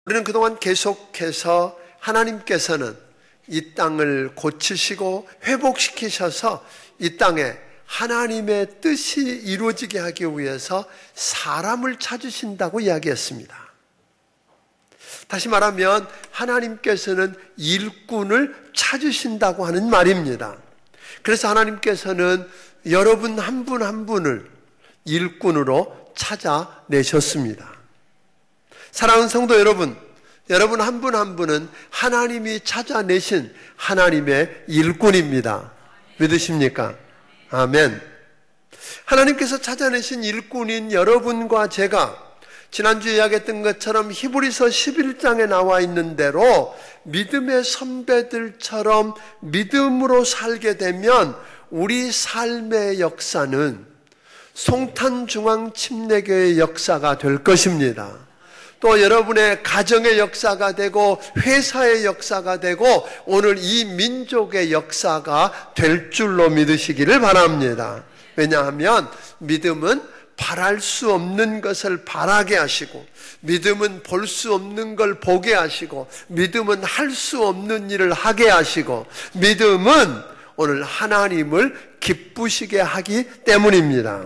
우리는 그동안 계속해서 하나님께서는 이 땅을 고치시고 회복시키셔서 이 땅에 하나님의 뜻이 이루어지게 하기 위해서 사람을 찾으신다고 이야기했습니다. 다시 말하면 하나님께서는 일꾼을 찾으신다고 하는 말입니다. 그래서 하나님께서는 여러분 한 분 한 분을 일꾼으로 찾아내셨습니다. 사랑하는 성도 여러분, 여러분 한 분 한 분은 하나님이 찾아내신 하나님의 일꾼입니다. 믿으십니까? 아멘. 하나님께서 찾아내신 일꾼인 여러분과 제가 지난주에 이야기했던 것처럼 히브리서 11장에 나와 있는 대로 믿음의 선배들처럼 믿음으로 살게 되면 우리 삶의 역사는 송탄중앙침례교회의 역사가 될 것입니다. 또 여러분의 가정의 역사가 되고 회사의 역사가 되고 오늘 이 민족의 역사가 될 줄로 믿으시기를 바랍니다. 왜냐하면 믿음은 바랄 수 없는 것을 바라게 하시고, 믿음은 볼 수 없는 걸 보게 하시고, 믿음은 할 수 없는 일을 하게 하시고, 믿음은 오늘 하나님을 기쁘시게 하기 때문입니다.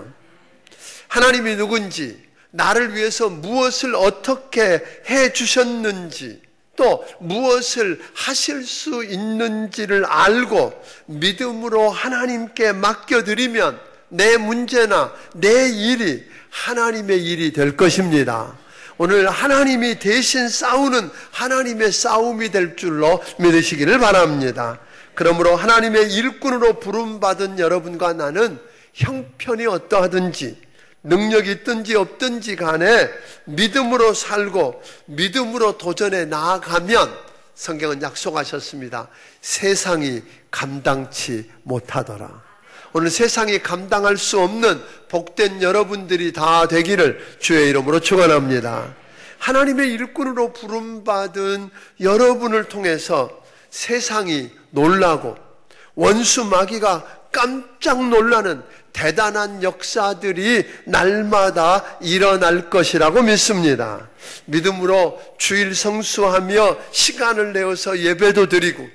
하나님이 누군지, 나를 위해서 무엇을 어떻게 해 주셨는지, 또 무엇을 하실 수 있는지를 알고 믿음으로 하나님께 맡겨드리면 내 문제나 내 일이 하나님의 일이 될 것입니다. 오늘 하나님이 대신 싸우는 하나님의 싸움이 될 줄로 믿으시기를 바랍니다. 그러므로 하나님의 일꾼으로 부름받은 여러분과 나는 형편이 어떠하든지 능력이 있든지 없든지 간에 믿음으로 살고 믿음으로 도전해 나아가면 성경은 약속하셨습니다. 세상이 감당치 못하더라. 오늘 세상이 감당할 수 없는 복된 여러분들이 다 되기를 주의 이름으로 축원합니다. 하나님의 일꾼으로 부름받은 여러분을 통해서 세상이 놀라고 원수 마귀가 깜짝 놀라는 대단한 역사들이 날마다 일어날 것이라고 믿습니다. 믿음으로 주일 성수하며 시간을 내어서 예배도 드리고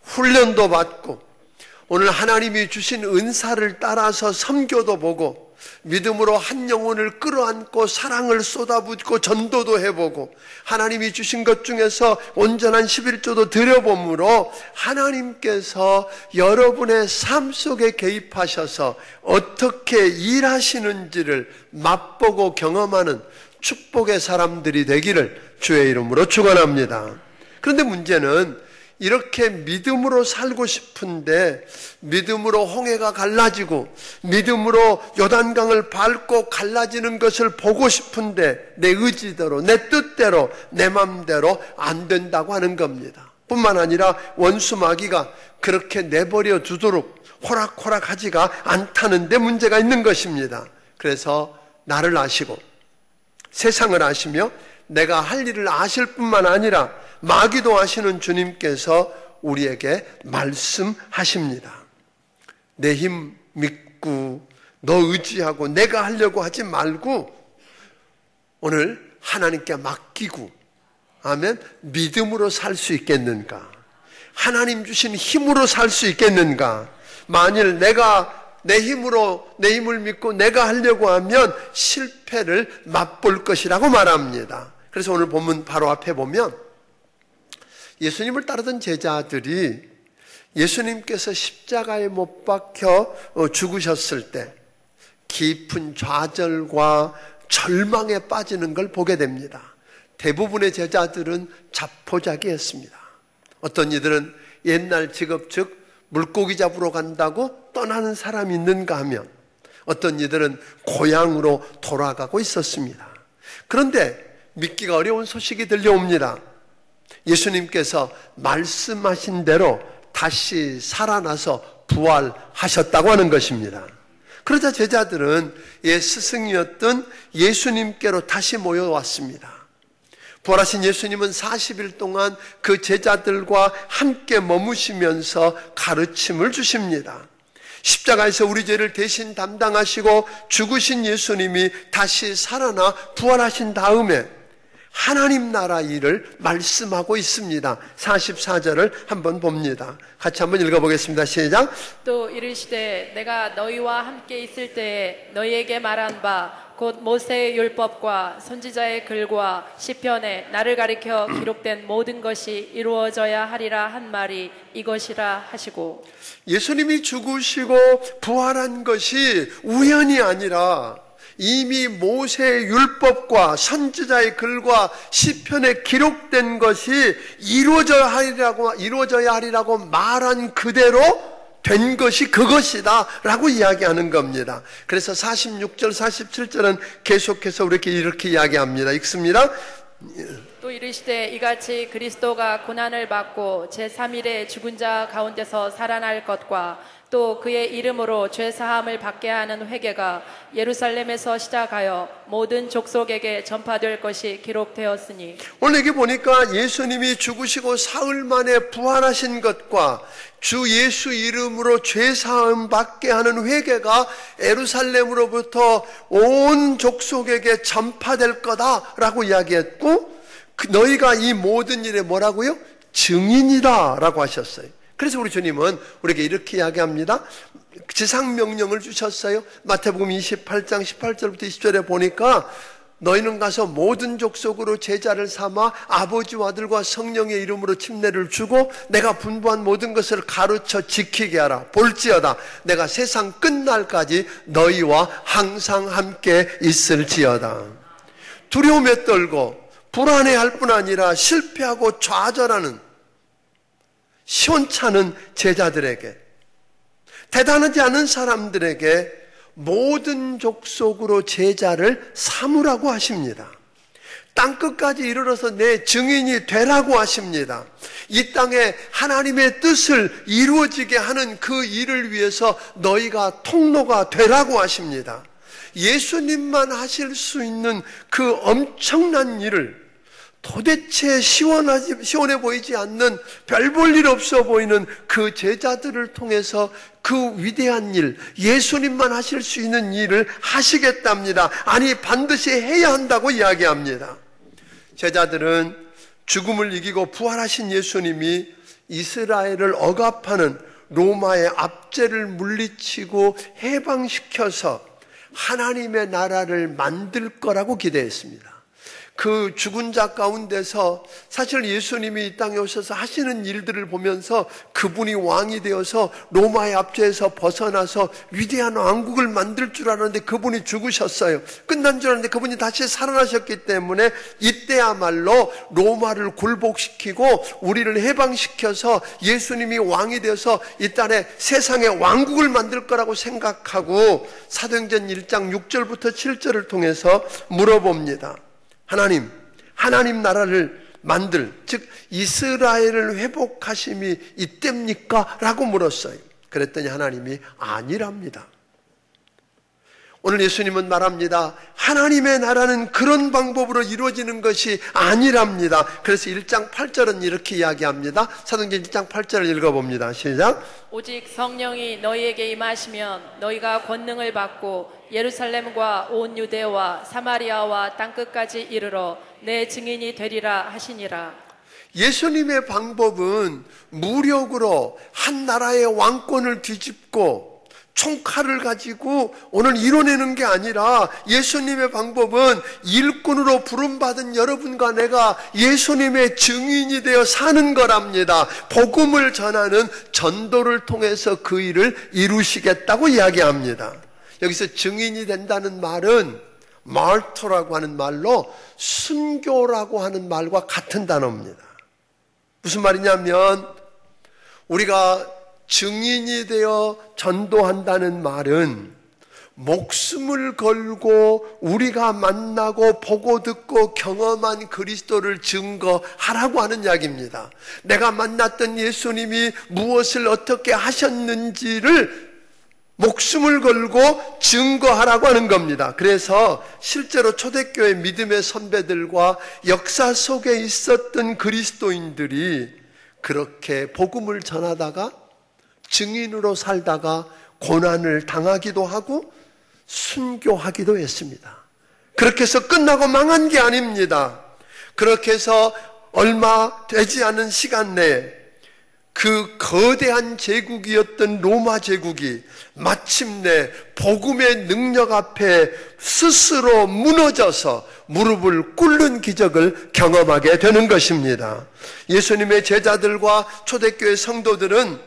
훈련도 받고 오늘 하나님이 주신 은사를 따라서 섬겨도 보고 믿음으로 한 영혼을 끌어안고 사랑을 쏟아붓고 전도도 해보고 하나님이 주신 것 중에서 온전한 11조도 드려봄으로 하나님께서 여러분의 삶 속에 개입하셔서 어떻게 일하시는지를 맛보고 경험하는 축복의 사람들이 되기를 주의 이름으로 축원합니다. 그런데 문제는 이렇게 믿음으로 살고 싶은데 믿음으로 홍해가 갈라지고 믿음으로 요단강을 밟고 갈라지는 것을 보고 싶은데 내 의지대로 내 뜻대로 내 맘대로 안 된다고 하는 겁니다. 뿐만 아니라 원수 마귀가 그렇게 내버려 두도록 호락호락하지가 않다는 데 문제가 있는 것입니다. 그래서 나를 아시고 세상을 아시며 내가 할 일을 아실 뿐만 아니라 마귀도 아시는 주님께서 우리에게 말씀하십니다. 내 힘 믿고 너 의지하고 내가 하려고 하지 말고 오늘 하나님께 맡기고 아멘 믿음으로 살 수 있겠는가? 하나님 주신 힘으로 살 수 있겠는가? 만일 내가 내 힘을 믿고 내가 하려고 하면 실패를 맛볼 것이라고 말합니다. 그래서 오늘 본문 바로 앞에 보면 예수님을 따르던 제자들이 예수님께서 십자가에 못 박혀 죽으셨을 때 깊은 좌절과 절망에 빠지는 걸 보게 됩니다. 대부분의 제자들은 자포자기했습니다. 어떤 이들은 옛날 직업 즉 물고기 잡으러 간다고 떠나는 사람이 있는가 하면 어떤 이들은 고향으로 돌아가고 있었습니다. 그런데 믿기가 어려운 소식이 들려옵니다. 예수님께서 말씀하신 대로 다시 살아나서 부활하셨다고 하는 것입니다. 그러자 제자들은 옛 스승이었던 예수님께로 다시 모여왔습니다. 부활하신 예수님은 40일 동안 그 제자들과 함께 머무시면서 가르침을 주십니다. 십자가에서 우리 죄를 대신 담당하시고 죽으신 예수님이 다시 살아나 부활하신 다음에 하나님 나라 일을 말씀하고 있습니다. 44절을 한번 봅니다. 같이 한번 읽어보겠습니다. 시작. 또 이르시되 내가 너희와 함께 있을 때에 너희에게 말한 바 곧 모세의 율법과 선지자의 글과 시편에 나를 가리켜 기록된 모든 것이 이루어져야 하리라 한 말이 이것이라 하시고, 예수님이 죽으시고 부활한 것이 우연이 아니라 이미 모세의 율법과 선지자의 글과 시편에 기록된 것이 이루어져야 하리라고 말한 그대로 된 것이 그것이다 라고 이야기하는 겁니다. 그래서 46절 47절은 계속해서 이렇게 이야기합니다. 읽습니다. 또 이르시되 이같이 그리스도가 고난을 받고 제3일에 죽은 자 가운데서 살아날 것과 또 그의 이름으로 죄사함을 받게 하는 회개가 예루살렘에서 시작하여 모든 족속에게 전파될 것이 기록되었으니, 오늘 여기 보니까 예수님이 죽으시고 사흘 만에 부활하신 것과 주 예수 이름으로 죄사함 받게 하는 회개가 예루살렘으로부터 온 족속에게 전파될 거다라고 이야기했고, 너희가 이 모든 일에 뭐라고요? 증인이다 라고 하셨어요. 그래서 우리 주님은 우리에게 이렇게 이야기합니다. 지상명령을 주셨어요. 마태복음 28장 18절부터 20절에 보니까 너희는 가서 모든 족속으로 제자를 삼아 아버지와 아들과 성령의 이름으로 침례를 주고 내가 분부한 모든 것을 가르쳐 지키게 하라. 볼지어다 내가 세상 끝날까지 너희와 항상 함께 있을지어다. 두려움에 떨고 불안해할 뿐 아니라 실패하고 좌절하는 시원찮은 제자들에게, 대단하지 않은 사람들에게 모든 족속으로 제자를 삼으라고 하십니다. 땅끝까지 이르러서 내 증인이 되라고 하십니다. 이 땅에 하나님의 뜻을 이루어지게 하는 그 일을 위해서 너희가 통로가 되라고 하십니다. 예수님만 하실 수 있는 그 엄청난 일을, 도대체 시원해 보이지 않는, 별 볼 일 없어 보이는 그 제자들을 통해서 그 위대한 일, 예수님만 하실 수 있는 일을 하시겠답니다. 아니, 반드시 해야 한다고 이야기합니다. 제자들은 죽음을 이기고 부활하신 예수님이 이스라엘을 억압하는 로마의 압제를 물리치고 해방시켜서 하나님의 나라를 만들 거라고 기대했습니다. 그 죽은 자 가운데서 사실 예수님이 이 땅에 오셔서 하시는 일들을 보면서 그분이 왕이 되어서 로마의 압제에서 벗어나서 위대한 왕국을 만들 줄 알았는데 그분이 죽으셨어요. 끝난 줄 알았는데 그분이 다시 살아나셨기 때문에 이때야말로 로마를 굴복시키고 우리를 해방시켜서 예수님이 왕이 되어서 이 땅에 세상의 왕국을 만들 거라고 생각하고 사도행전 1장 6절부터 7절을 통해서 물어봅니다. 하나님 나라를 즉 이스라엘을 회복하심이 이때입니까? 라고 물었어요. 그랬더니 하나님이 아니랍니다. 오늘 예수님은 말합니다. 하나님의 나라는 그런 방법으로 이루어지는 것이 아니랍니다. 그래서 1장 8절은 이렇게 이야기합니다. 사도행전 1장 8절을 읽어봅니다. 시작. 오직 성령이 너희에게 임하시면 너희가 권능을 받고 예루살렘과 온 유대와 사마리아와 땅끝까지 이르러 내 증인이 되리라 하시니라. 예수님의 방법은 무력으로 한 나라의 왕권을 뒤집고 총칼을 가지고 오늘 이뤄내는 게 아니라 예수님의 방법은 일꾼으로 부름받은 여러분과 내가 예수님의 증인이 되어 사는 거랍니다. 복음을 전하는 전도를 통해서 그 일을 이루시겠다고 이야기합니다. 여기서 증인이 된다는 말은 마르토라고 하는 말로 순교라고 하는 말과 같은 단어입니다. 무슨 말이냐면 우리가 증인이 되어 전도한다는 말은 목숨을 걸고 우리가 만나고 보고 듣고 경험한 그리스도를 증거하라고 하는 이야기입니다. 내가 만났던 예수님이 무엇을 어떻게 하셨는지를 목숨을 걸고 증거하라고 하는 겁니다. 그래서 실제로 초대교회 믿음의 선배들과 역사 속에 있었던 그리스도인들이 그렇게 복음을 전하다가 증인으로 살다가 고난을 당하기도 하고 순교하기도 했습니다. 그렇게 해서 끝나고 망한 게 아닙니다. 그렇게 해서 얼마 되지 않은 시간 내에 그 거대한 제국이었던 로마 제국이 마침내 복음의 능력 앞에 스스로 무너져서 무릎을 꿇는 기적을 경험하게 되는 것입니다. 예수님의 제자들과 초대교회 성도들은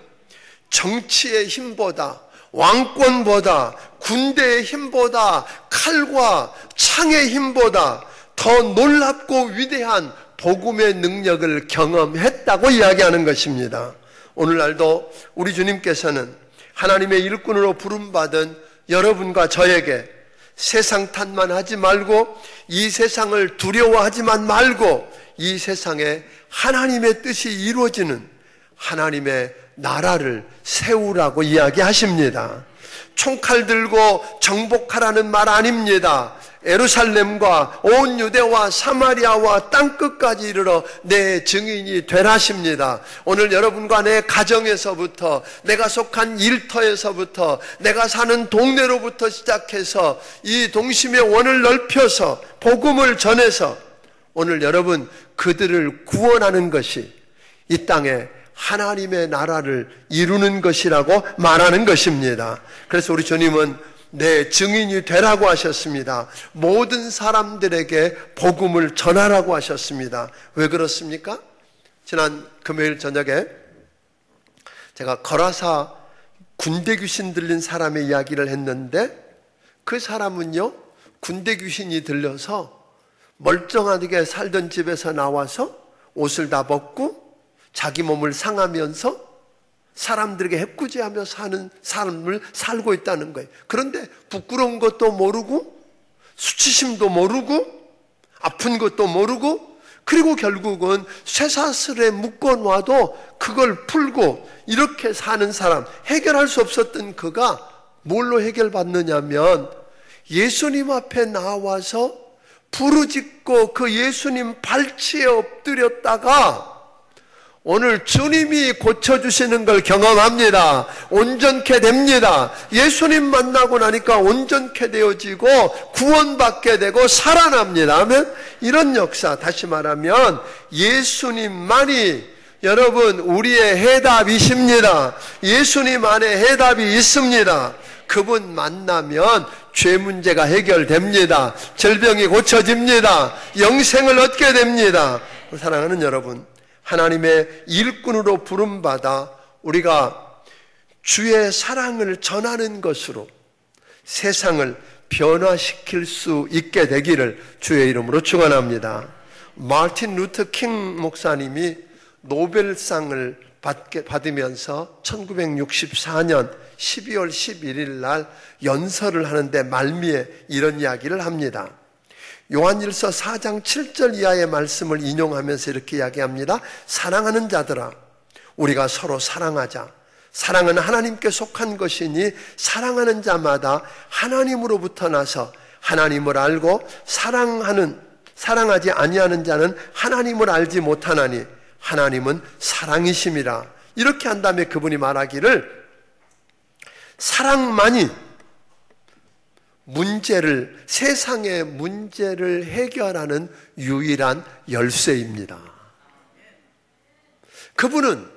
정치의 힘보다, 왕권보다, 군대의 힘보다, 칼과 창의 힘보다 더 놀랍고 위대한 복음의 능력을 경험했다고 이야기하는 것입니다. 오늘날도 우리 주님께서는 하나님의 일꾼으로 부름받은 여러분과 저에게 세상 탓만 하지 말고, 이 세상을 두려워하지만 말고, 이 세상에 하나님의 뜻이 이루어지는 하나님의 나라를 세우라고 이야기하십니다. 총칼 들고 정복하라는 말 아닙니다. 예루살렘과 온 유대와 사마리아와 땅끝까지 이르러 내 증인이 되라십니다. 오늘 여러분과 내 가정에서부터, 내가 속한 일터에서부터, 내가 사는 동네로부터 시작해서 이 동심의 원을 넓혀서 복음을 전해서 오늘 여러분 그들을 구원하는 것이 이 땅에 하나님의 나라를 이루는 것이라고 말하는 것입니다. 그래서 우리 주님은 내 증인이 되라고 하셨습니다. 모든 사람들에게 복음을 전하라고 하셨습니다. 왜 그렇습니까? 지난 금요일 저녁에 제가 거라사 군대 귀신 들린 사람의 이야기를 했는데, 그 사람은요, 군대 귀신이 들려서 멀쩡하게 살던 집에서 나와서 옷을 다 벗고 자기 몸을 상하면서 사람들에게 해코지하며 사는 삶을 살고 있다는 거예요. 그런데 부끄러운 것도 모르고, 수치심도 모르고, 아픈 것도 모르고, 그리고 결국은 쇠사슬에 묶어놔도 그걸 풀고 이렇게 사는 사람, 해결할 수 없었던 그가 뭘로 해결받느냐면 예수님 앞에 나와서 부르짖고 그 예수님 발치에 엎드렸다가 오늘 주님이 고쳐주시는 걸 경험합니다. 온전케 됩니다. 예수님 만나고 나니까 온전케 되어지고 구원받게 되고 살아납니다. 아멘. 이런 역사, 다시 말하면 예수님만이 여러분 우리의 해답이십니다. 예수님 안에 해답이 있습니다. 그분 만나면 죄 문제가 해결됩니다. 질병이 고쳐집니다. 영생을 얻게 됩니다. 사랑하는 여러분, 하나님의 일꾼으로 부름받아 우리가 주의 사랑을 전하는 것으로 세상을 변화시킬 수 있게 되기를 주의 이름으로 축원합니다. 마틴 루터 킹 목사님이 노벨상을 받으면서 1964년 12월 11일 날 연설을 하는데 말미에 이런 이야기를 합니다. 요한일서 4장 7절 이하의 말씀을 인용하면서 이렇게 이야기합니다. 사랑하는 자들아, 우리가 서로 사랑하자. 사랑은 하나님께 속한 것이니 사랑하는 자마다 하나님으로부터 나서 하나님을 알고 사랑하지 아니하는 자는 하나님을 알지 못하나니 하나님은 사랑이심이라. 이렇게 한 다음에 그분이 말하기를 사랑만이 세상의 문제를 해결하는 유일한 열쇠입니다. 그분은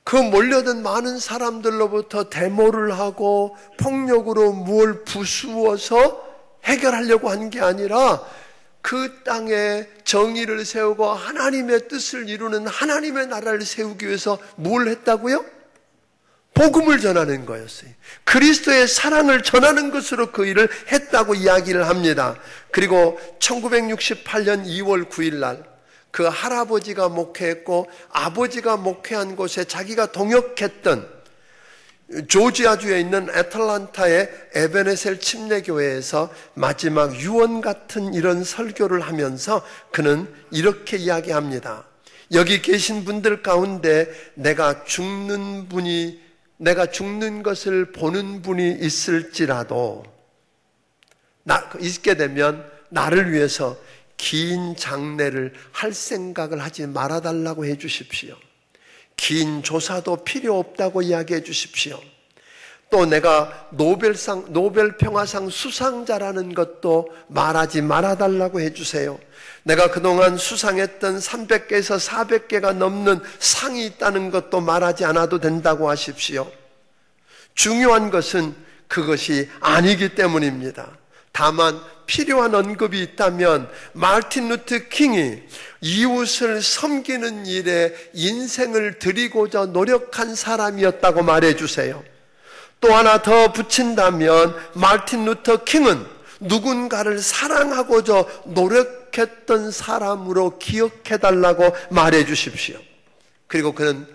그 몰려든 많은 사람들로부터 데모를 하고 폭력으로 무엇을 부수어서 해결하려고 한 게 아니라 그 땅에 정의를 세우고 하나님의 뜻을 이루는 하나님의 나라를 세우기 위해서 뭘 했다고요? 복음을 전하는 거였어요. 그리스도의 사랑을 전하는 것으로 그 일을 했다고 이야기를 합니다. 그리고 1968년 2월 9일 날 그 할아버지가 목회했고 아버지가 목회한 곳에 자기가 동역했던 조지아주에 있는 애틀란타의 에베네셀 침례교회에서 마지막 유언 같은 이런 설교를 하면서 그는 이렇게 이야기합니다. 여기 계신 분들 가운데 내가 죽는 것을 보는 분이 있을지라도 있게 되면 나를 위해서 긴 장례를 할 생각을 하지 말아달라고 해 주십시오. 긴 조사도 필요 없다고 이야기해 주십시오. 또 내가 노벨 평화상 수상자라는 것도 말하지 말아달라고 해주세요. 내가 그동안 수상했던 300개에서 400개가 넘는 상이 있다는 것도 말하지 않아도 된다고 하십시오. 중요한 것은 그것이 아니기 때문입니다. 다만 필요한 언급이 있다면 마르틴 루터 킹이 이웃을 섬기는 일에 인생을 드리고자 노력한 사람이었다고 말해주세요. 또 하나 더 붙인다면 마르틴 루터 킹은 누군가를 사랑하고자 노력했던 사람으로 기억해달라고 말해주십시오. 그리고 그는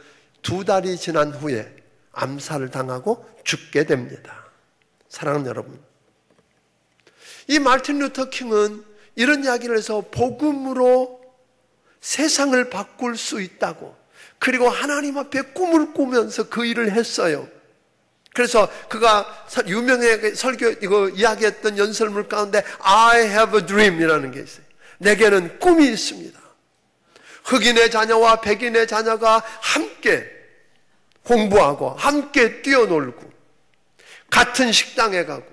2달이 지난 후에 암살을 당하고 죽게 됩니다. 사랑하는 여러분, 이 마르틴 루터 킹은 이런 이야기를 해서 복음으로 세상을 바꿀 수 있다고, 그리고 하나님 앞에 꿈을 꾸면서 그 일을 했어요. 그래서 그가 유명하게 이야기했던 연설문 가운데 I have a dream 이라는 게 있어요. 내게는 꿈이 있습니다. 흑인의 자녀와 백인의 자녀가 함께 공부하고 함께 뛰어놀고 같은 식당에 가고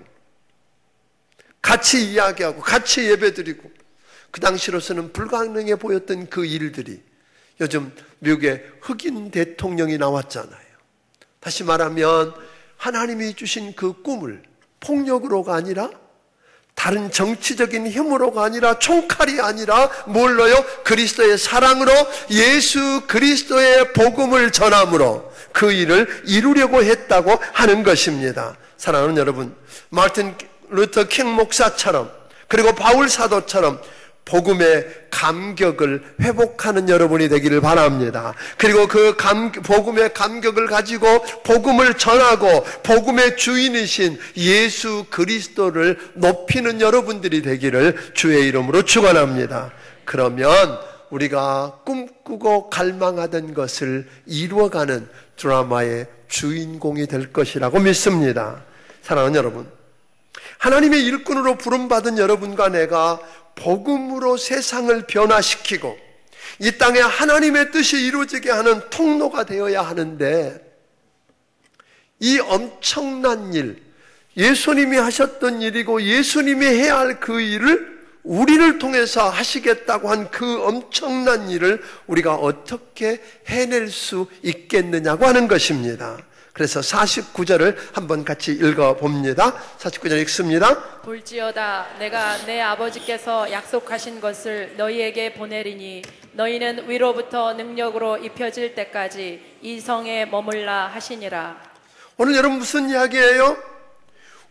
같이 이야기하고 같이 예배드리고, 그 당시로서는 불가능해 보였던 그 일들이 요즘 미국의 흑인 대통령이 나왔잖아요. 다시 말하면 하나님이 주신 그 꿈을 폭력으로가 아니라, 다른 정치적인 힘으로가 아니라, 총칼이 아니라 뭘로요? 그리스도의 사랑으로, 예수 그리스도의 복음을 전함으로 그 일을 이루려고 했다고 하는 것입니다. 사랑하는 여러분, 마르틴 루터 킹 목사처럼, 그리고 바울 사도처럼 복음의 감격을 회복하는 여러분이 되기를 바랍니다. 그리고 그 복음의 감격을 가지고 복음을 전하고 복음의 주인이신 예수 그리스도를 높이는 여러분들이 되기를 주의 이름으로 축원합니다. 그러면 우리가 꿈꾸고 갈망하던 것을 이루어가는 드라마의 주인공이 될 것이라고 믿습니다. 사랑하는 여러분, 하나님의 일꾼으로 부름받은 여러분과 내가 복음으로 세상을 변화시키고 이 땅에 하나님의 뜻이 이루어지게 하는 통로가 되어야 하는데, 이 엄청난 일, 예수님이 하셨던 일이고 예수님이 해야 할 그 일을 우리를 통해서 하시겠다고 한 그 엄청난 일을 우리가 어떻게 해낼 수 있겠느냐고 하는 것입니다. 그래서 49절을 한번 같이 읽어봅니다. 49절 읽습니다. 볼지어다 내가 내 아버지께서 약속하신 것을 너희에게 보내리니 너희는 위로부터 능력으로 입혀질 때까지 이 성에 머물라 하시니라. 오늘 여러분 무슨 이야기예요?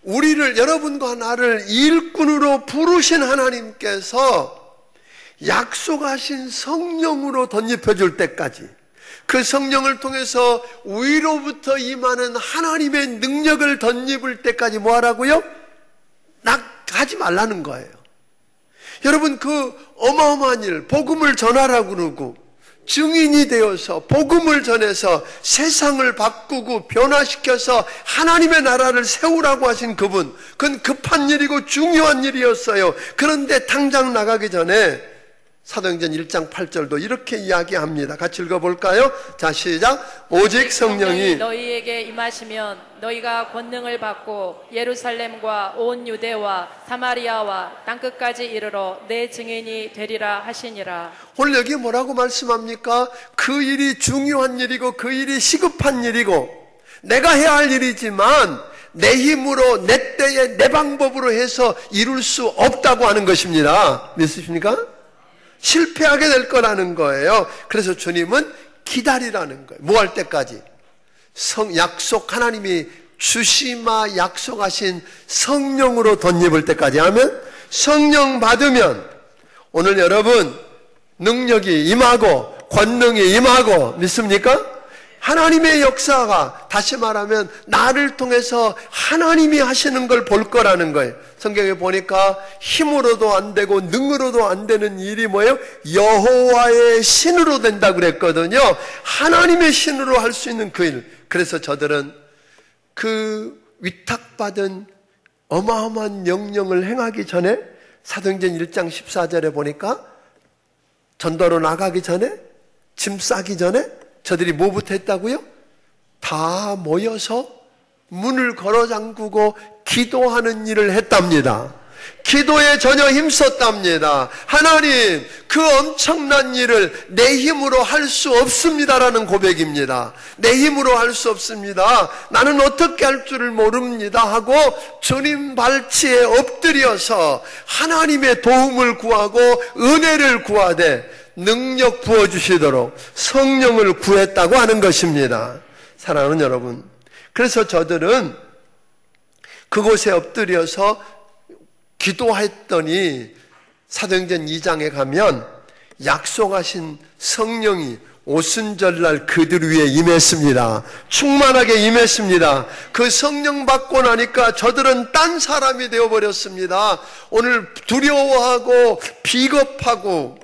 우리를, 여러분과 나를 일꾼으로 부르신 하나님께서 약속하신 성령으로 덧입혀줄 때까지, 그 성령을 통해서 위로부터 임하는 하나님의 능력을 덧입을 때까지 뭐 하라고요? 하지 말라는 거예요. 여러분, 그 어마어마한 일, 복음을 전하라고 그러고 증인이 되어서 복음을 전해서 세상을 바꾸고 변화시켜서 하나님의 나라를 세우라고 하신 그분, 그건 급한 일이고 중요한 일이었어요. 그런데 당장 나가기 전에 사도행전 1장 8절도 이렇게 이야기합니다. 같이 읽어볼까요? 자, 시작. 오직 성령이 너희에게 임하시면 너희가 권능을 받고 예루살렘과 온 유대와 사마리아와 땅끝까지 이르러 내 증인이 되리라 하시니라. 오늘 여기 뭐라고 말씀합니까? 그 일이 중요한 일이고 그 일이 시급한 일이고 내가 해야 할 일이지만 내 힘으로, 내 때에, 내 방법으로 해서 이룰 수 없다고 하는 것입니다. 믿으십니까? 실패하게 될 거라는 거예요. 그래서 주님은 기다리라는 거예요. 뭐 할 때까지? 하나님이 주시마 약속하신 성령으로 덧입을 때까지 하면, 성령 받으면 오늘 여러분 능력이 임하고 권능이 임하고, 믿습니까? 하나님의 역사가, 다시 말하면 나를 통해서 하나님이 하시는 걸 볼 거라는 거예요. 성경에 보니까 힘으로도 안 되고 능으로도 안 되는 일이 뭐예요? 여호와의 신으로 된다고 그랬거든요. 하나님의 신으로 할 수 있는 그 일. 그래서 저들은 그 위탁받은 어마어마한 명령을 행하기 전에, 사도행전 1장 14절에 보니까 전도로 나가기 전에, 짐 싸기 전에 저들이 뭐부터 했다고요? 다 모여서 문을 걸어 잠그고 기도하는 일을 했답니다. 기도에 전혀 힘썼답니다. 하나님, 그 엄청난 일을 내 힘으로 할 수 없습니다라는 고백입니다. 내 힘으로 할 수 없습니다. 나는 어떻게 할 줄을 모릅니다 하고 주님 발치에 엎드려서 하나님의 도움을 구하고 은혜를 구하되 능력 부어주시도록 성령을 구했다고 하는 것입니다. 사랑하는 여러분, 그래서 저들은 그곳에 엎드려서 기도했더니 사도행전 2장에 가면 약속하신 성령이 오순절날 그들 위에 임했습니다. 충만하게 임했습니다. 그 성령 받고 나니까 저들은 딴 사람이 되어버렸습니다. 오늘 두려워하고 비겁하고,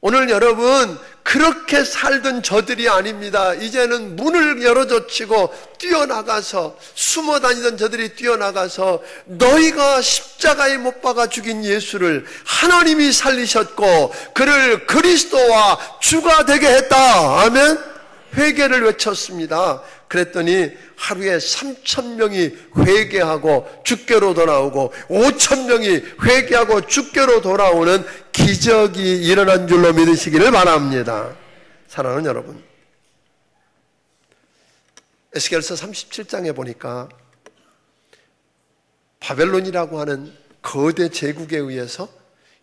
오늘 여러분 그렇게 살던 저들이 아닙니다. 이제는 문을 열어젖히고 뛰어나가서, 숨어 다니던 저들이 뛰어나가서 너희가 십자가에 못 박아 죽인 예수를 하나님이 살리셨고 그를 그리스도와 주가 되게 했다. 아멘. 회개를 외쳤습니다. 그랬더니 하루에 3,000명이 회개하고 주께로 돌아오고 5,000명이 회개하고 주께로 돌아오는 기적이 일어난 줄로 믿으시기를 바랍니다. 사랑하는 여러분, 에스겔서 37장에 보니까 바벨론이라고 하는 거대 제국에 의해서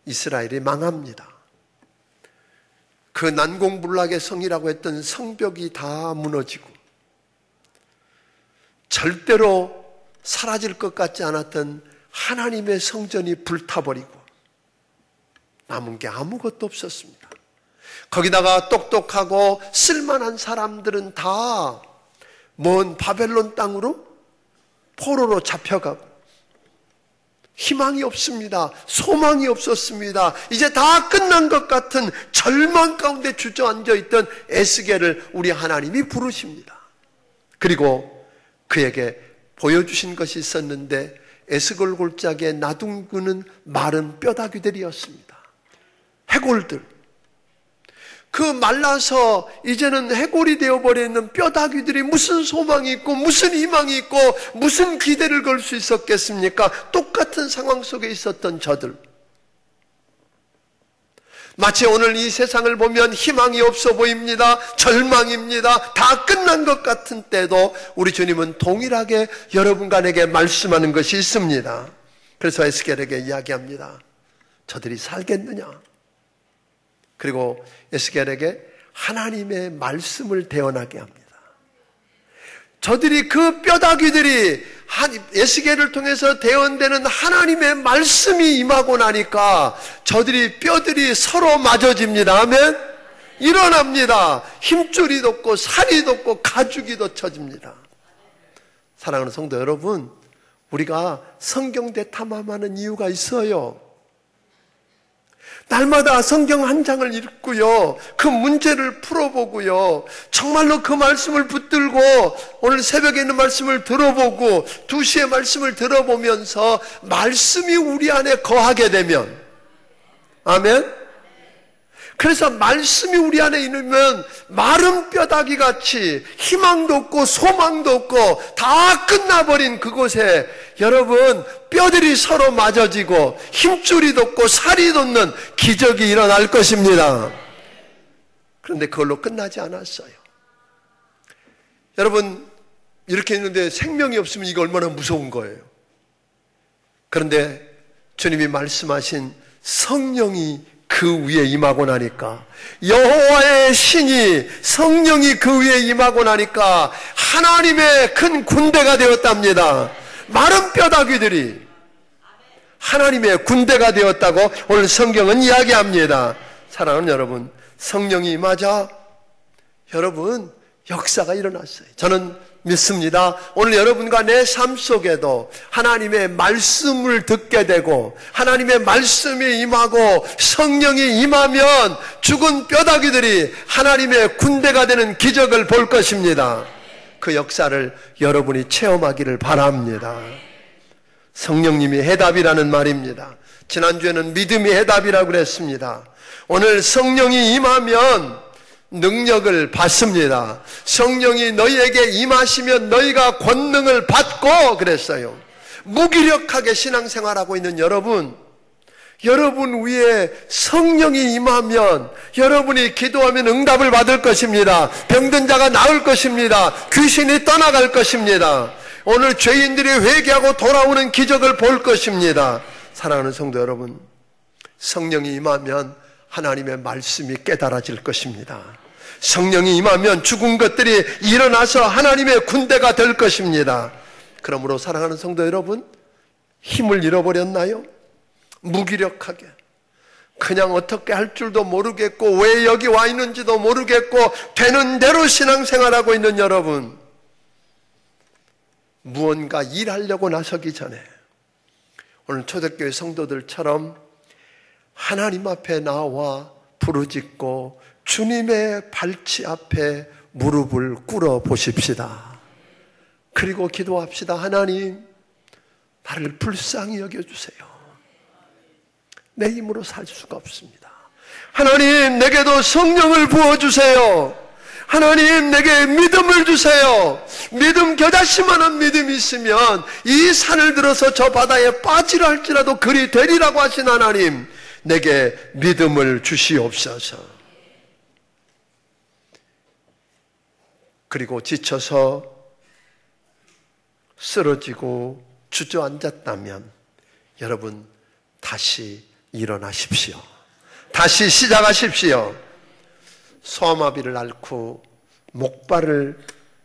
이스라엘이 망합니다. 그 난공불락의 성이라고 했던 성벽이 다 무너지고 절대로 사라질 것 같지 않았던 하나님의 성전이 불타버리고 남은 게 아무것도 없었습니다. 거기다가 똑똑하고 쓸만한 사람들은 다 먼 바벨론 땅으로 포로로 잡혀가고 희망이 없습니다. 소망이 없었습니다. 이제 다 끝난 것 같은 절망 가운데 주저앉아 있던 에스겔을 우리 하나님이 부르십니다. 그리고 그에게 보여주신 것이 있었는데 에스겔 골짜기에 나둥그는 마른 뼈다귀들이었습니다. 해골들. 그 말라서 이제는 해골이 되어버리는 뼈다귀들이 무슨 소망이 있고 무슨 희망이 있고 무슨 기대를 걸 수 있었겠습니까? 똑같은 상황 속에 있었던 저들. 마치 오늘 이 세상을 보면 희망이 없어 보입니다. 절망입니다. 다 끝난 것 같은 때도 우리 주님은 동일하게 여러분과 내게 말씀하는 것이 있습니다. 그래서 에스겔에게 이야기합니다. 저들이 살겠느냐? 그리고 에스겔에게 하나님의 말씀을 대언하게 합니다. 저들이 그 뼈다귀들이 에스겔을 통해서 대언되는 하나님의 말씀이 임하고 나니까 저들이 뼈들이 서로 맞아집니다. 아멘. 일어납니다. 힘줄이 돋고 살이 돋고 가죽이 돋쳐집니다. 사랑하는 성도 여러분, 우리가 성경 대탐험하는 이유가 있어요. 날마다 성경 한 장을 읽고요, 그 문제를 풀어보고요, 정말로 그 말씀을 붙들고 오늘 새벽에 있는 말씀을 들어보고 2시에 말씀을 들어보면서 말씀이 우리 안에 거하게 되면, 아멘. 그래서 말씀이 우리 안에 있으면 마른 뼈다귀 같이 희망도 없고 소망도 없고 다 끝나버린 그곳에 여러분 뼈들이 서로 맞아지고 힘줄이 돋고 살이 돋는 기적이 일어날 것입니다. 그런데 그걸로 끝나지 않았어요. 여러분 이렇게 있는데 생명이 없으면 이거 얼마나 무서운 거예요. 그런데 주님이 말씀하신 성령이 그 위에 임하고 나니까, 여호와의 신이 성령이 그 위에 임하고 나니까 하나님의 큰 군대가 되었답니다. 마른 뼈다귀들이 하나님의 군대가 되었다고 오늘 성경은 이야기합니다. 사랑하는 여러분, 성령이 임하자 여러분 역사가 일어났어요. 저는 믿습니다. 오늘 여러분과 내 삶 속에도 하나님의 말씀을 듣게 되고 하나님의 말씀이 임하고 성령이 임하면 죽은 뼈다귀들이 하나님의 군대가 되는 기적을 볼 것입니다. 그 역사를 여러분이 체험하기를 바랍니다. 성령님이 해답이라는 말입니다. 지난주에는 믿음이 해답이라고 그랬습니다. 오늘 성령이 임하면 능력을 받습니다. 성령이 너희에게 임하시면 너희가 권능을 받고 그랬어요. 무기력하게 신앙생활하고 있는 여러분 위에 성령이 임하면 여러분이 기도하면 응답을 받을 것입니다. 병든 자가 나을 것입니다. 귀신이 떠나갈 것입니다. 오늘 죄인들이 회개하고 돌아오는 기적을 볼 것입니다. 사랑하는 성도 여러분, 성령이 임하면 하나님의 말씀이 깨달아질 것입니다. 성령이 임하면 죽은 것들이 일어나서 하나님의 군대가 될 것입니다. 그러므로 사랑하는 성도 여러분, 힘을 잃어버렸나요? 무기력하게 그냥 어떻게 할 줄도 모르겠고 왜 여기 와 있는지도 모르겠고 되는 대로 신앙생활하고 있는 여러분, 무언가 일하려고 나서기 전에 오늘 초대교회 성도들처럼 하나님 앞에 나와 부르짖고 주님의 발치 앞에 무릎을 꿇어 보십시다. 그리고 기도합시다. 하나님, 나를 불쌍히 여겨주세요. 내 힘으로 살 수가 없습니다. 하나님, 내게도 성령을 부어주세요. 하나님, 내게 믿음을 주세요. 믿음, 겨자씨만한 믿음이 있으면 이 산을 들어서 저 바다에 빠지라 할지라도 그리 되리라고 하신 하나님, 내게 믿음을 주시옵소서. 그리고 지쳐서 쓰러지고 주저앉았다면 여러분 다시 일어나십시오. 다시 시작하십시오. 소아마비를 앓고 목발을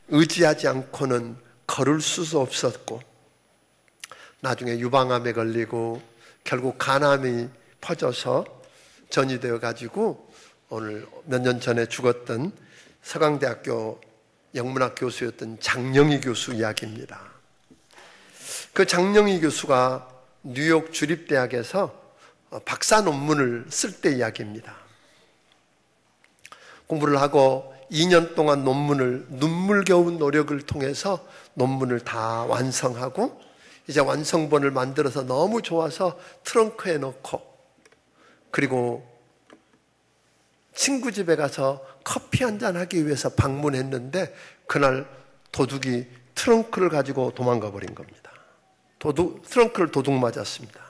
의지하지 않고는 걸을 수도 없었고 나중에 유방암에 걸리고 결국 간암이 퍼져서 전이되어 가지고 오늘 몇 년 전에 죽었던 서강대학교 영문학 교수였던 장영희 교수 이야기입니다. 그 장영희 교수가 뉴욕 주립대학에서 박사 논문을 쓸 때 이야기입니다. 공부를 하고 2년 동안 논문을 눈물겨운 노력을 통해서 논문을 다 완성하고 이제 완성본을 만들어서 너무 좋아서 트렁크에 넣고 그리고 친구 집에 가서 커피 한잔 하기 위해서 방문했는데 그날 도둑이 트렁크를 가지고 도망가 버린 겁니다. 트렁크를 도둑 맞았습니다.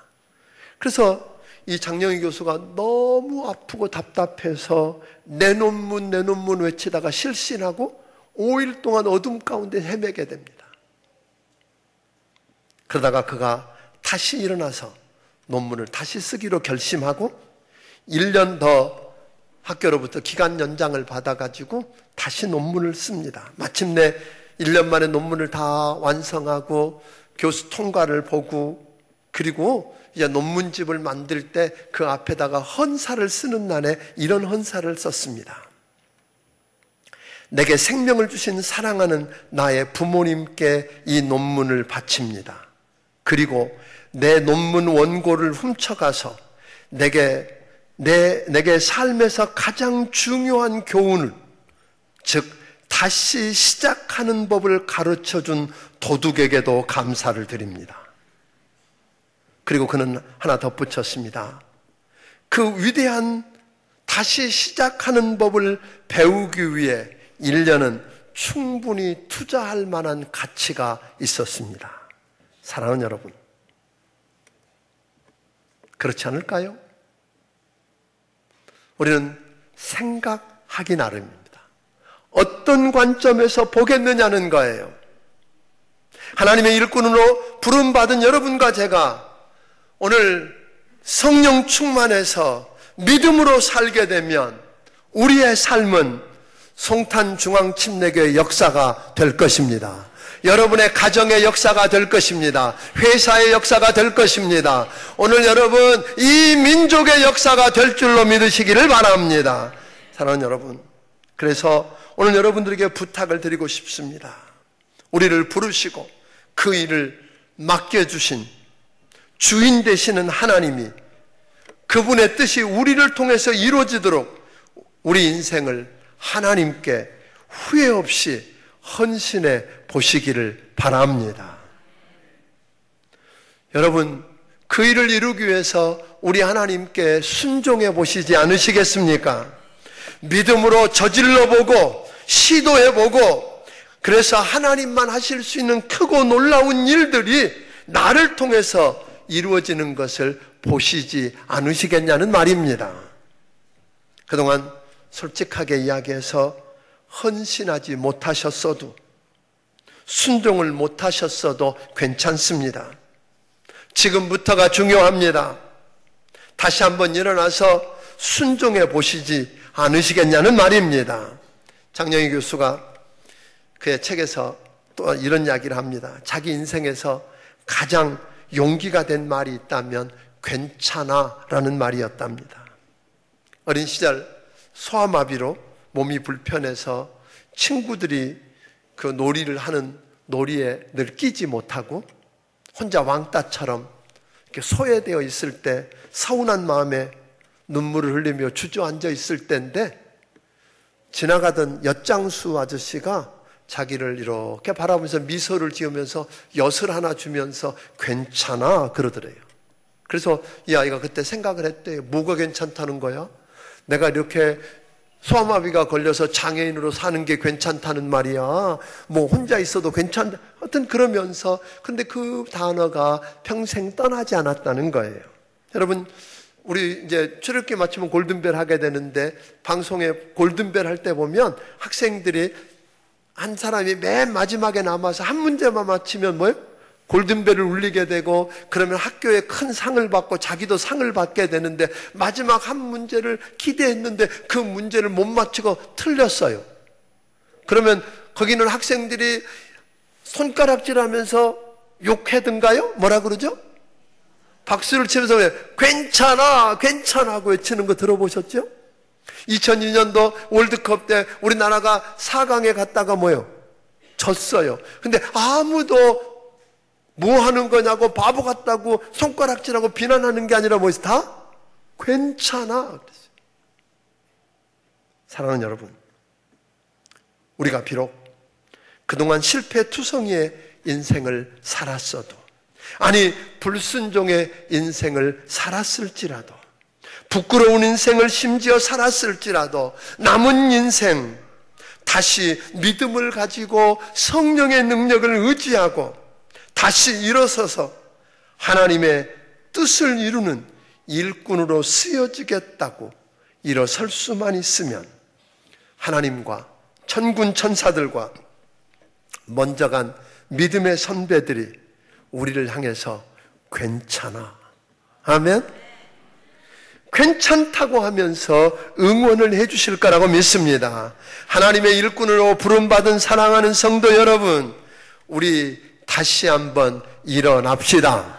그래서 이 장영희 교수가 너무 아프고 답답해서 내 논문 외치다가 실신하고 5일 동안 어둠 가운데 헤매게 됩니다. 그러다가 그가 다시 일어나서 논문을 다시 쓰기로 결심하고 1년 더 학교로부터 기간 연장을 받아가지고 다시 논문을 씁니다. 마침내 1년 만에 논문을 다 완성하고 교수 통과를 보고 그리고 이제 논문집을 만들 때 그 앞에다가 헌사를 쓰는 날에 이런 헌사를 썼습니다. 내게 생명을 주신 사랑하는 나의 부모님께 이 논문을 바칩니다. 그리고 내 논문 원고를 훔쳐가서 내게 삶에서 가장 중요한 교훈을, 즉 다시 시작하는 법을 가르쳐준 도둑에게도 감사를 드립니다. 그리고 그는 하나 덧붙였습니다. 그 위대한 다시 시작하는 법을 배우기 위해 1년은 충분히 투자할 만한 가치가 있었습니다. 사랑하는 여러분, 그렇지 않을까요? 우리는 생각하기 나름입니다. 어떤 관점에서 보겠느냐는 거예요. 하나님의 일꾼으로 부름받은 여러분과 제가 오늘 성령 충만해서 믿음으로 살게 되면 우리의 삶은 송탄중앙침례교의 역사가 될 것입니다. 여러분의 가정의 역사가 될 것입니다. 회사의 역사가 될 것입니다. 오늘 여러분 이 민족의 역사가 될 줄로 믿으시기를 바랍니다. 사랑하는 여러분, 그래서 오늘 여러분들에게 부탁을 드리고 싶습니다. 우리를 부르시고 그 일을 맡겨주신 주인 되시는 하나님이 그분의 뜻이 우리를 통해서 이루어지도록 우리 인생을 하나님께 후회 없이 헌신해 보시기를 바랍니다. 여러분, 그 일을 이루기 위해서 우리 하나님께 순종해 보시지 않으시겠습니까? 믿음으로 저질러보고 시도해보고, 그래서 하나님만 하실 수 있는 크고 놀라운 일들이 나를 통해서 이루어지는 것을 보시지 않으시겠냐는 말입니다. 그동안 솔직하게 이야기해서 헌신하지 못하셨어도, 순종을 못하셨어도 괜찮습니다. 지금부터가 중요합니다. 다시 한번 일어나서 순종해 보시지 않으시겠냐는 말입니다. 장영희 교수가 그의 책에서 또 이런 이야기를 합니다. 자기 인생에서 가장 용기가 된 말이 있다면 괜찮아 라는 말이었답니다. 어린 시절 소아마비로 몸이 불편해서 친구들이 그 놀이를 하는 놀이에 늘 끼지 못하고 혼자 왕따처럼 이렇게 소외되어 있을 때 서운한 마음에 눈물을 흘리며 주저앉아 있을 때인데, 지나가던 엿장수 아저씨가 자기를 이렇게 바라보면서 미소를 지으면서 엿을 하나 주면서 괜찮아 그러더래요. 그래서 이 아이가 그때 생각을 했대요. 뭐가 괜찮다는 거야? 내가 이렇게 소아마비가 걸려서 장애인으로 사는 게 괜찮다는 말이야. 뭐 혼자 있어도 괜찮다. 하여튼 그러면서, 근데 그 단어가 평생 떠나지 않았다는 거예요. 여러분, 우리 이제 출애굽기 마치면 골든벨 하게 되는데, 방송에 골든벨 할 때 보면 학생들이 한 사람이 맨 마지막에 남아서 한 문제만 맞히면 뭐예요? 골든벨을 울리게 되고, 그러면 학교에 큰 상을 받고 자기도 상을 받게 되는데, 마지막 한 문제를 기대했는데 그 문제를 못 맞히고 틀렸어요. 그러면 거기는 학생들이 손가락질하면서 욕해든가요? 뭐라 그러죠? 박수를 치면서 괜찮아 괜찮아 하고 외치는 거 들어보셨죠? 2002년도 월드컵 때 우리나라가 4강에 갔다가 뭐예요? 졌어요. 근데 아무도 뭐 하는 거냐고 바보 같다고 손가락질하고 비난하는 게 아니라 뭐였어? 다 괜찮아 그랬어요. 사랑하는 여러분, 우리가 비록 그동안 실패투성이의 인생을 살았어도, 아니 불순종의 인생을 살았을지라도, 부끄러운 인생을 심지어 살았을지라도, 남은 인생 다시 믿음을 가지고 성령의 능력을 의지하고 다시 일어서서 하나님의 뜻을 이루는 일꾼으로 쓰여지겠다고 일어설 수만 있으면, 하나님과 천군 천사들과 먼저 간 믿음의 선배들이 우리를 향해서 괜찮아, 아멘, 괜찮다고 하면서 응원을 해 주실 거라고 믿습니다. 하나님의 일꾼으로 부름받은 사랑하는 성도 여러분, 우리 다시 한번 일어납시다.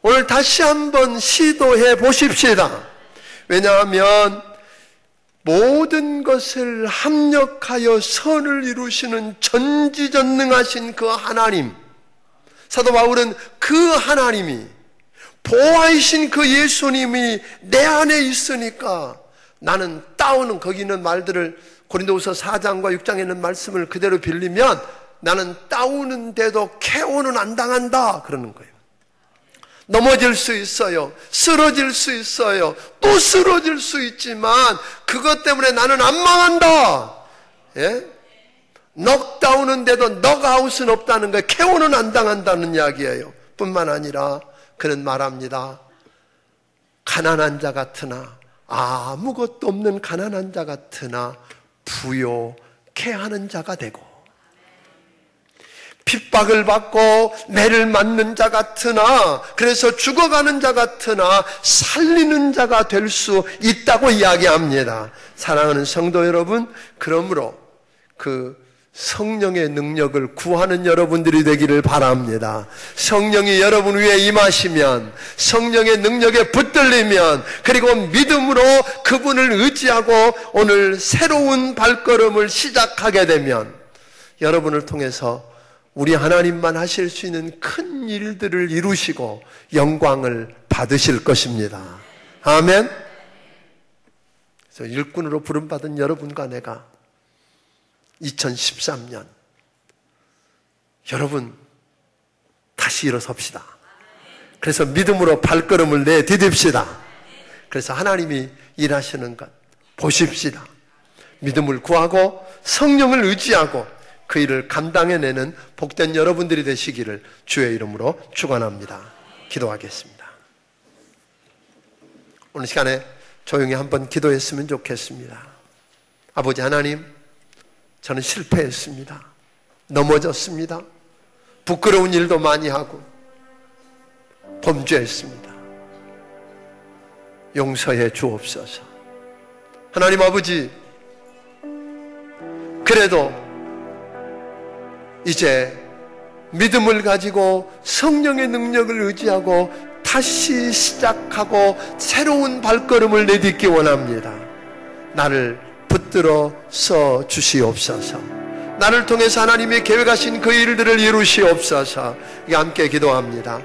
오늘 다시 한번 시도해 보십시다. 왜냐하면 모든 것을 합력하여 선을 이루시는 전지전능하신 그 하나님, 사도 바울은 그 하나님이, 보아이신 그 예수님이 내 안에 있으니까 나는 따오는, 거기 있는 말들을 고린도후서 4장과 6장에 있는 말씀을 그대로 빌리면 나는 따오는데도 KO는 안 당한다 그러는 거예요. 넘어질 수 있어요. 쓰러질 수 있어요. 또 쓰러질 수 있지만 그것 때문에 나는 안 망한다. 예? 넉다운인데도 넉아웃은 없다는 거예요. KO는 안 당한다는 이야기예요. 뿐만 아니라 그는 말합니다. 가난한 자 같으나, 아무것도 없는 가난한 자 같으나 부요케 하는 자가 되고, 핍박을 받고 매를 맞는 자 같으나, 그래서 죽어가는 자 같으나 살리는 자가 될 수 있다고 이야기합니다. 사랑하는 성도 여러분, 그러므로 그 성령의 능력을 구하는 여러분들이 되기를 바랍니다. 성령이 여러분 위에 임하시면, 성령의 능력에 붙들리면, 그리고 믿음으로 그분을 의지하고 오늘 새로운 발걸음을 시작하게 되면, 여러분을 통해서 우리 하나님만 하실 수 있는 큰 일들을 이루시고 영광을 받으실 것입니다. 아멘. 그래서 일꾼으로 부름받은 여러분과 내가 2013년, 여러분 다시 일어섭시다. 그래서 믿음으로 발걸음을 내디딥시다. 그래서 하나님이 일하시는 것, 보십시다. 믿음을 구하고 성령을 의지하고 그 일을 감당해내는 복된 여러분들이 되시기를 주의 이름으로 축원합니다. 기도하겠습니다. 오늘 시간에 조용히 한번 기도했으면 좋겠습니다. 아버지 하나님, 저는 실패했습니다. 넘어졌습니다. 부끄러운 일도 많이 하고 범죄했습니다. 용서해 주옵소서. 하나님 아버지, 그래도 이제 믿음을 가지고 성령의 능력을 의지하고 다시 시작하고 새로운 발걸음을 내딛기 원합니다. 나를 붙들어 서 주시옵소서. 나를 통해서 하나님의 계획하신 그 일들을 이루시옵소서. 함께 기도합니다.